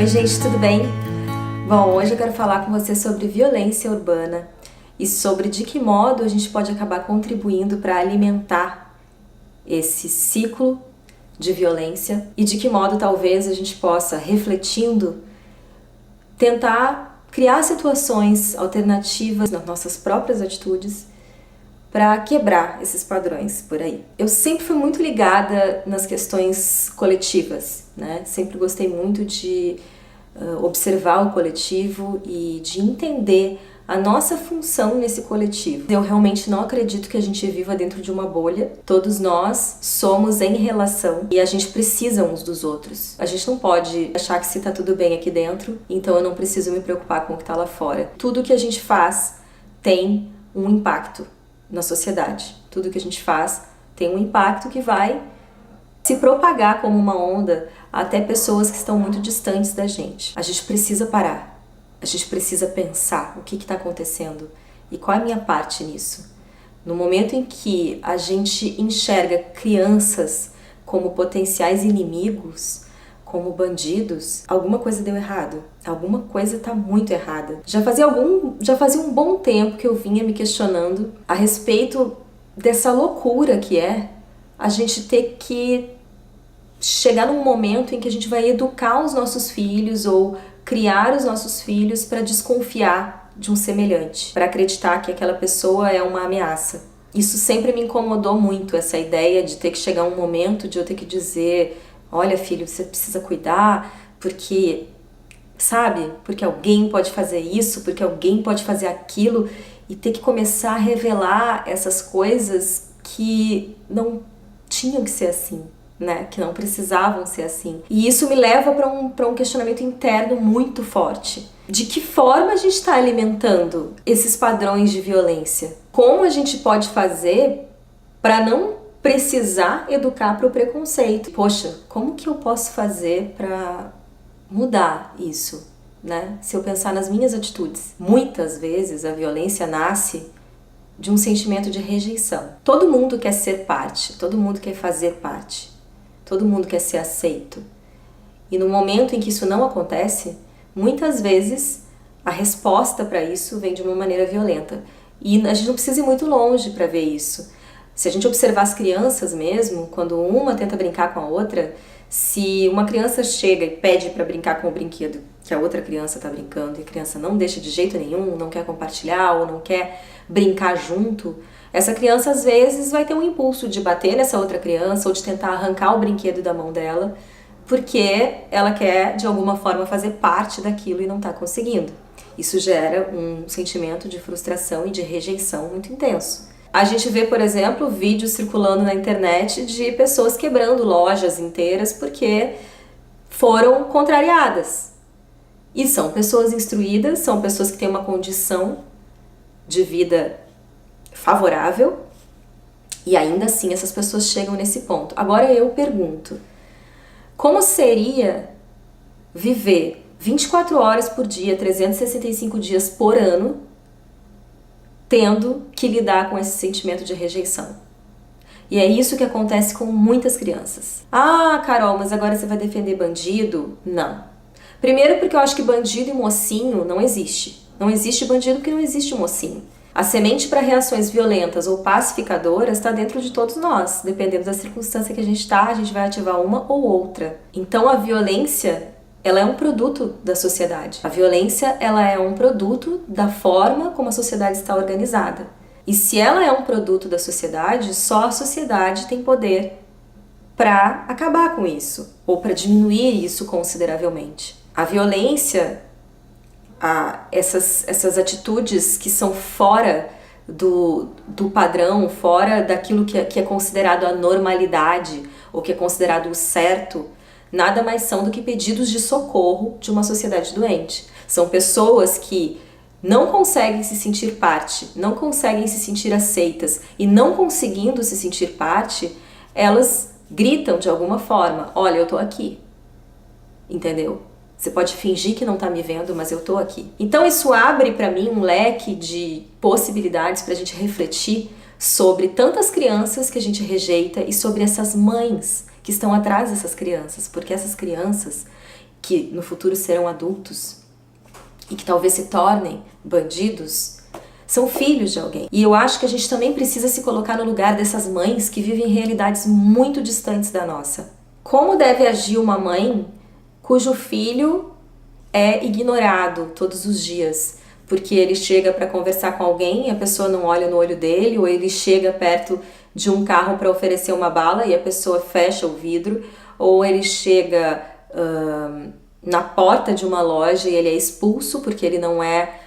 Oi gente, tudo bem? Bom, hoje eu quero falar com você sobre violência urbana e sobre de que modo a gente pode acabar contribuindo para alimentar esse ciclo de violência e de que modo talvez a gente possa, refletindo, tentar criar situações alternativas nas nossas próprias atitudes para quebrar esses padrões por aí. Eu sempre fui muito ligada nas questões coletivas, né? Sempre gostei muito de observar o coletivo e de entender a nossa função nesse coletivo. Eu realmente não acredito que a gente viva dentro de uma bolha. Todos nós somos em relação e a gente precisa uns dos outros. A gente não pode achar que se tá tudo bem aqui dentro, então eu não preciso me preocupar com o que tá lá fora. Tudo que a gente faz tem um impacto na sociedade. Tudo que a gente faz tem um impacto que vai se propagar como uma onda até pessoas que estão muito distantes da gente. A gente precisa parar. A gente precisa pensar o que está acontecendo e qual é a minha parte nisso. No momento em que a gente enxerga crianças como potenciais inimigos, como bandidos, alguma coisa deu errado. Alguma coisa está muito errada. Já fazia um bom tempo que eu vinha me questionando a respeito dessa loucura que é a gente ter que chegar num momento em que a gente vai educar os nossos filhos ou criar os nossos filhos para desconfiar de um semelhante, para acreditar que aquela pessoa é uma ameaça. Isso sempre me incomodou muito, essa ideia de ter que chegar um momento de eu ter que dizer: olha, filho, você precisa cuidar, porque, sabe, porque alguém pode fazer isso, porque alguém pode fazer aquilo, e ter que começar a revelar essas coisas que não tinham que ser assim, né? Que não precisavam ser assim. E isso me leva para um questionamento interno muito forte. De que forma a gente está alimentando esses padrões de violência? Como a gente pode fazer para não precisar educar para o preconceito? Poxa, como que eu posso fazer para mudar isso, né? Se eu pensar nas minhas atitudes. Muitas vezes a violência nasce de um sentimento de rejeição. Todo mundo quer ser parte, todo mundo quer fazer parte, todo mundo quer ser aceito. E no momento em que isso não acontece, muitas vezes a resposta para isso vem de uma maneira violenta. E a gente não precisa ir muito longe para ver isso. Se a gente observar as crianças mesmo, quando uma tenta brincar com a outra, se uma criança chega e pede para brincar com o brinquedo que a outra criança está brincando e a criança não deixa de jeito nenhum, não quer compartilhar ou não quer brincar junto, essa criança às vezes vai ter um impulso de bater nessa outra criança ou de tentar arrancar o brinquedo da mão dela, porque ela quer de alguma forma fazer parte daquilo e não está conseguindo. Isso gera um sentimento de frustração e de rejeição muito intenso. A gente vê, por exemplo, vídeos circulando na internet de pessoas quebrando lojas inteiras porque foram contrariadas. E são pessoas instruídas, são pessoas que têm uma condição de vida favorável e ainda assim essas pessoas chegam nesse ponto. Agora eu pergunto, como seria viver 24 horas por dia, 365 dias por ano, tendo que lidar com esse sentimento de rejeição? E é isso que acontece com muitas crianças. Ah, Carol, mas agora você vai defender bandido? Não. Primeiro porque eu acho que bandido e mocinho não existe. Não existe bandido porque não existe mocinho. A semente para reações violentas ou pacificadoras está dentro de todos nós. Dependendo da circunstância que a gente está, a gente vai ativar uma ou outra. Então a violência, ela é um produto da sociedade. A violência, ela é um produto da forma como a sociedade está organizada. E se ela é um produto da sociedade, só a sociedade tem poder para acabar com isso ou para diminuir isso consideravelmente. A violência, essas atitudes que são fora do padrão, fora daquilo que é considerado a normalidade ou que é considerado o certo, nada mais são do que pedidos de socorro de uma sociedade doente. São pessoas que não conseguem se sentir parte, não conseguem se sentir aceitas e não conseguindo se sentir parte, elas gritam de alguma forma: olha, eu tô aqui. Entendeu? Você pode fingir que não tá me vendo, mas eu tô aqui. Então isso abre para mim um leque de possibilidades pra gente refletir sobre tantas crianças que a gente rejeita e sobre essas mães que estão atrás dessas crianças, porque essas crianças que no futuro serão adultos e que talvez se tornem bandidos, são filhos de alguém. E eu acho que a gente também precisa se colocar no lugar dessas mães que vivem em realidades muito distantes da nossa. Como deve agir uma mãe cujo filho é ignorado todos os dias? Porque ele chega para conversar com alguém e a pessoa não olha no olho dele, ou ele chega perto de um carro para oferecer uma bala e a pessoa fecha o vidro, ou ele chega na porta de uma loja e ele é expulso porque ele não é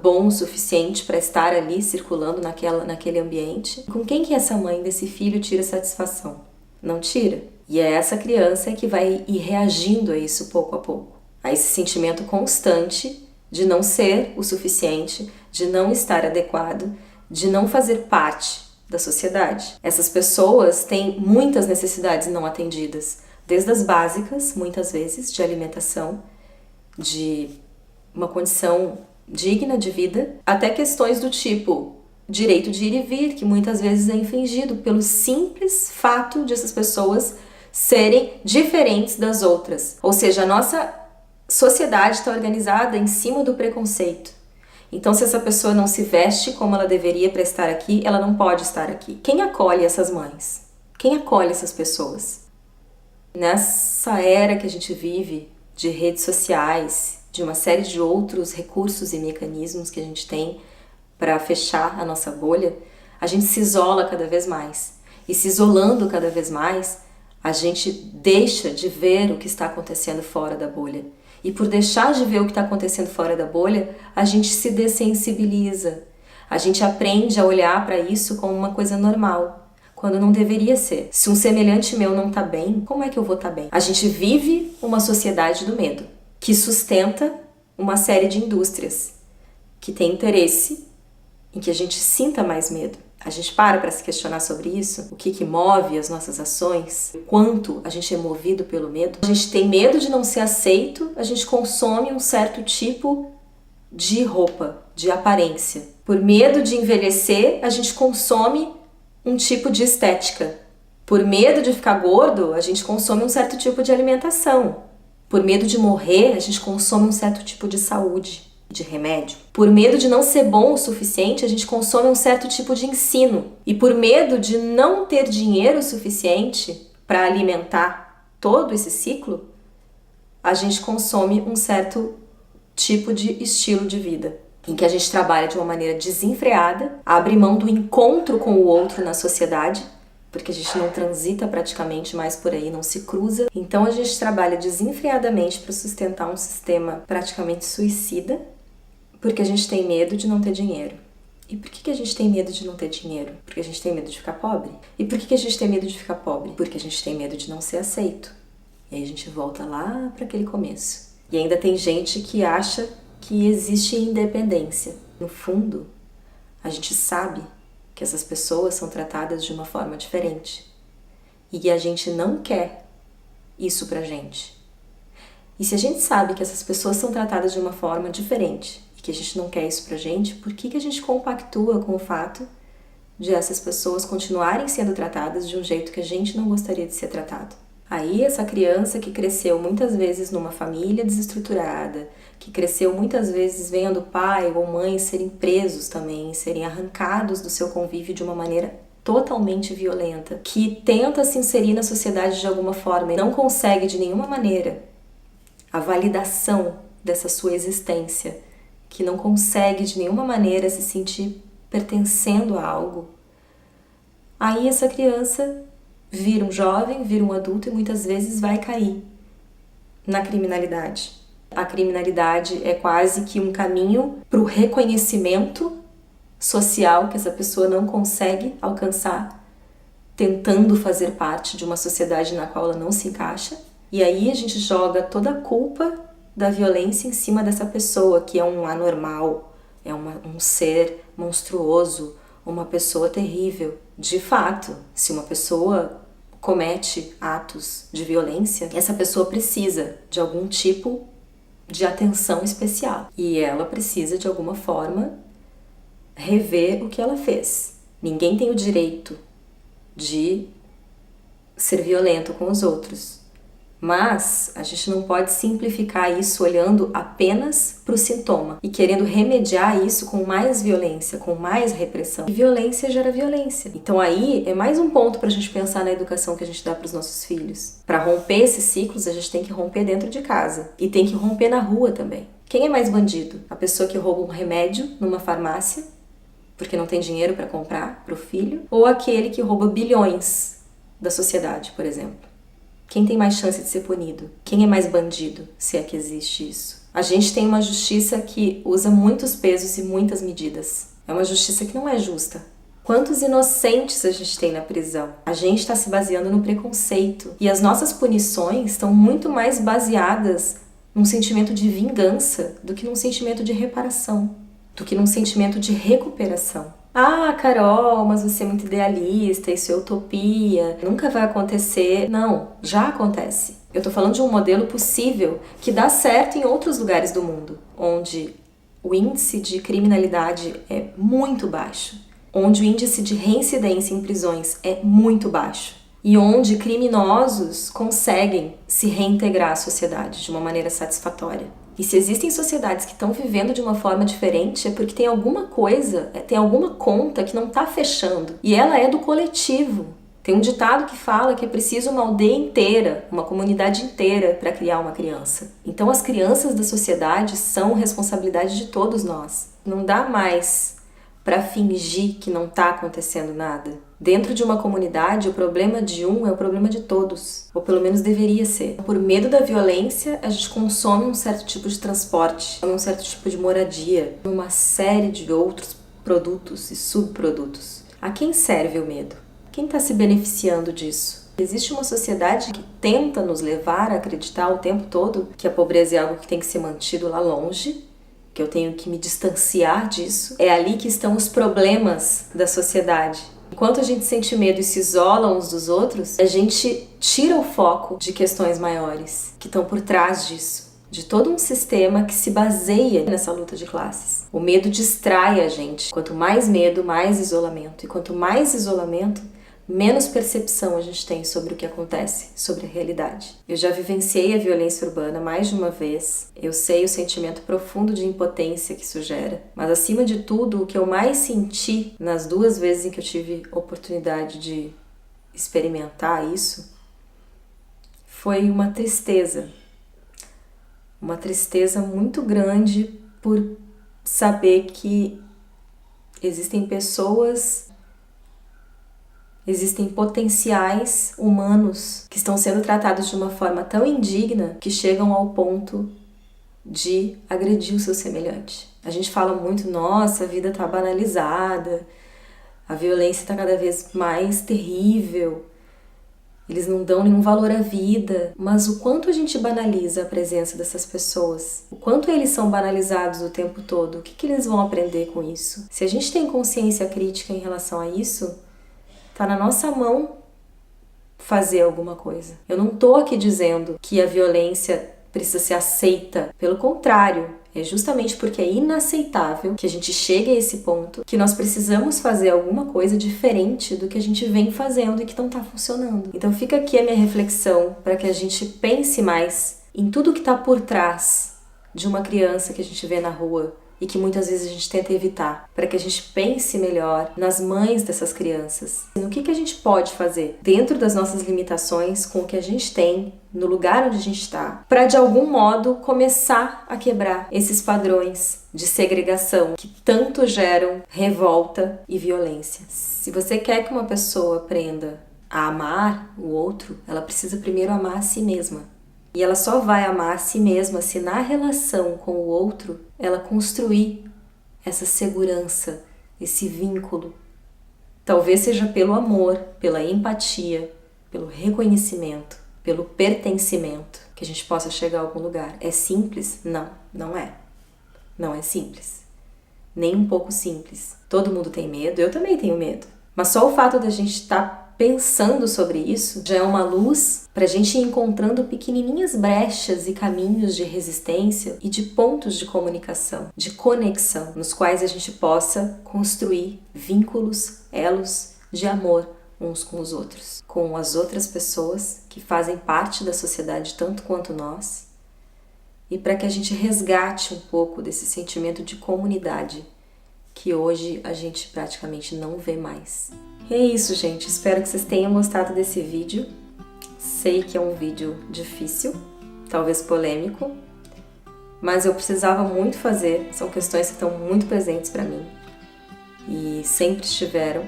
bom o suficiente para estar ali circulando naquele ambiente. Com quem que essa mãe desse filho tira satisfação? Não tira. E é essa criança que vai ir reagindo a isso pouco a pouco. A esse sentimento constante de não ser o suficiente, de não estar adequado, de não fazer parte da sociedade. Essas pessoas têm muitas necessidades não atendidas, desde as básicas, muitas vezes, de alimentação, de uma condição digna de vida, até questões do tipo direito de ir e vir, que muitas vezes é infringido pelo simples fato de essas pessoas serem diferentes das outras. Ou seja, a nossa sociedade está organizada em cima do preconceito. Então, se essa pessoa não se veste como ela deveria para estar aqui, ela não pode estar aqui. Quem acolhe essas mães? Quem acolhe essas pessoas? Nessa era que a gente vive de redes sociais, de uma série de outros recursos e mecanismos que a gente tem para fechar a nossa bolha, a gente se isola cada vez mais. E se isolando cada vez mais, a gente deixa de ver o que está acontecendo fora da bolha. E por deixar de ver o que está acontecendo fora da bolha, a gente se dessensibiliza. A gente aprende a olhar para isso como uma coisa normal, quando não deveria ser. Se um semelhante meu não está bem, como é que eu vou estar bem? A gente vive uma sociedade do medo, que sustenta uma série de indústrias, que tem interesse em que a gente sinta mais medo. A gente para se questionar sobre isso, o que move as nossas ações, o quanto a gente é movido pelo medo. A gente tem medo de não ser aceito, a gente consome um certo tipo de roupa, de aparência. Por medo de envelhecer, a gente consome um tipo de estética. Por medo de ficar gordo, a gente consome um certo tipo de alimentação. Por medo de morrer, a gente consome um certo tipo de saúde, de remédio. Por medo de não ser bom o suficiente, a gente consome um certo tipo de ensino. E por medo de não ter dinheiro suficiente para alimentar todo esse ciclo, a gente consome um certo tipo de estilo de vida, em que a gente trabalha de uma maneira desenfreada, abre mão do encontro com o outro na sociedade, porque a gente não transita praticamente mais por aí, não se cruza. Então a gente trabalha desenfreadamente para sustentar um sistema praticamente suicida, porque a gente tem medo de não ter dinheiro. E por que a gente tem medo de não ter dinheiro? Porque a gente tem medo de ficar pobre. E por que a gente tem medo de ficar pobre? Porque a gente tem medo de não ser aceito. E aí a gente volta lá para aquele começo. E ainda tem gente que acha que existe independência. No fundo, a gente sabe que essas pessoas são tratadas de uma forma diferente. E a gente não quer isso pra gente. E se a gente sabe que essas pessoas são tratadas de uma forma diferente e que a gente não quer isso pra gente, por que a gente compactua com o fato de essas pessoas continuarem sendo tratadas de um jeito que a gente não gostaria de ser tratado? Aí essa criança que cresceu muitas vezes numa família desestruturada, que cresceu muitas vezes vendo pai ou mãe serem presos também, serem arrancados do seu convívio de uma maneira totalmente violenta, que tenta se inserir na sociedade de alguma forma e não consegue de nenhuma maneira a validação dessa sua existência, que não consegue de nenhuma maneira se sentir pertencendo a algo, aí essa criança vira um jovem, vira um adulto e muitas vezes vai cair na criminalidade. A criminalidade é quase que um caminho para o reconhecimento social que essa pessoa não consegue alcançar, tentando fazer parte de uma sociedade na qual ela não se encaixa. E aí a gente joga toda a culpa da violência em cima dessa pessoa, que é um anormal, é um ser monstruoso, uma pessoa terrível. De fato, se uma pessoa comete atos de violência, essa pessoa precisa de algum tipo de atenção especial. E ela precisa, de alguma forma, rever o que ela fez. Ninguém tem o direito de ser violento com os outros. Mas a gente não pode simplificar isso olhando apenas para o sintoma e querendo remediar isso com mais violência, com mais repressão. E violência gera violência. Então aí é mais um ponto para a gente pensar na educação que a gente dá para os nossos filhos. Para romper esses ciclos, a gente tem que romper dentro de casa e tem que romper na rua também. Quem é mais bandido? A pessoa que rouba um remédio numa farmácia porque não tem dinheiro para comprar para o filho, ou aquele que rouba bilhões da sociedade, por exemplo? Quem tem mais chance de ser punido? Quem é mais bandido, se é que existe isso? A gente tem uma justiça que usa muitos pesos e muitas medidas. É uma justiça que não é justa. Quantos inocentes a gente tem na prisão? A gente está se baseando no preconceito. E as nossas punições estão muito mais baseadas num sentimento de vingança do que num sentimento de reparação, do que num sentimento de recuperação. Ah, Carol, mas você é muito idealista, isso é utopia, nunca vai acontecer. Não, já acontece. Eu tô falando de um modelo possível que dá certo em outros lugares do mundo, onde o índice de criminalidade é muito baixo, onde o índice de reincidência em prisões é muito baixo e onde criminosos conseguem se reintegrar à sociedade de uma maneira satisfatória. E se existem sociedades que estão vivendo de uma forma diferente, é porque tem alguma coisa, tem alguma conta que não está fechando. E ela é do coletivo. Tem um ditado que fala que é preciso uma aldeia inteira, uma comunidade inteira para criar uma criança. Então as crianças da sociedade são responsabilidade de todos nós. Não dá mais para fingir que não está acontecendo nada. Dentro de uma comunidade, o problema de um é o problema de todos, ou pelo menos deveria ser. Por medo da violência, a gente consome um certo tipo de transporte, um certo tipo de moradia, uma série de outros produtos e subprodutos. A quem serve o medo? Quem está se beneficiando disso? Existe uma sociedade que tenta nos levar a acreditar o tempo todo que a pobreza é algo que tem que ser mantido lá longe, que eu tenho que me distanciar disso. É ali que estão os problemas da sociedade. Enquanto a gente sente medo e se isola uns dos outros, a gente tira o foco de questões maiores que estão por trás disso, de todo um sistema que se baseia nessa luta de classes. O medo distrai a gente. Quanto mais medo, mais isolamento. E quanto mais isolamento, menos percepção a gente tem sobre o que acontece, sobre a realidade. Eu já vivenciei a violência urbana mais de uma vez. Eu sei o sentimento profundo de impotência que isso gera. Mas, acima de tudo, o que eu mais senti nas 2 vezes em que eu tive oportunidade de experimentar isso foi uma tristeza. Uma tristeza muito grande por saber que existem pessoas, existem potenciais humanos que estão sendo tratados de uma forma tão indigna que chegam ao ponto de agredir o seu semelhante. A gente fala muito, nossa, a vida tá banalizada, a violência tá cada vez mais terrível, eles não dão nenhum valor à vida, mas o quanto a gente banaliza a presença dessas pessoas, o quanto eles são banalizados o tempo todo, o que eles vão aprender com isso? Se a gente tem consciência crítica em relação a isso, tá na nossa mão fazer alguma coisa. Eu não tô aqui dizendo que a violência precisa ser aceita. Pelo contrário, é justamente porque é inaceitável que a gente chegue a esse ponto que nós precisamos fazer alguma coisa diferente do que a gente vem fazendo e que não tá funcionando. Então fica aqui a minha reflexão para que a gente pense mais em tudo que tá por trás de uma criança que a gente vê na rua e que muitas vezes a gente tenta evitar, para que a gente pense melhor nas mães dessas crianças. No que a gente pode fazer dentro das nossas limitações, com o que a gente tem, no lugar onde a gente está, para de algum modo começar a quebrar esses padrões de segregação que tanto geram revolta e violência. Se você quer que uma pessoa aprenda a amar o outro, ela precisa primeiro amar a si mesma. E ela só vai amar a si mesma se na relação com o outro ela construir essa segurança, esse vínculo. Talvez seja pelo amor, pela empatia, pelo reconhecimento, pelo pertencimento que a gente possa chegar a algum lugar. É simples? Não, não é. Não é simples. Nem um pouco simples. Todo mundo tem medo, eu também tenho medo. Mas só o fato da gente estar pensando sobre isso já é uma luz para a gente ir encontrando pequenininhas brechas e caminhos de resistência e de pontos de comunicação, de conexão, nos quais a gente possa construir vínculos, elos de amor uns com os outros, com as outras pessoas que fazem parte da sociedade tanto quanto nós, e para que a gente resgate um pouco desse sentimento de comunidade que hoje a gente praticamente não vê mais. E é isso, gente. Espero que vocês tenham gostado desse vídeo. Sei que é um vídeo difícil, talvez polêmico, mas eu precisava muito fazer. São questões que estão muito presentes para mim e sempre estiveram,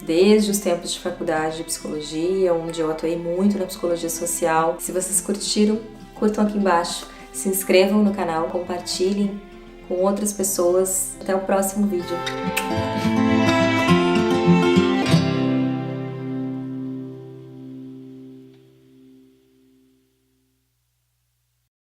desde os tempos de faculdade de psicologia, onde eu atuei muito na psicologia social. Se vocês curtiram, curtam aqui embaixo, se inscrevam no canal, compartilhem com outras pessoas. Até o próximo vídeo.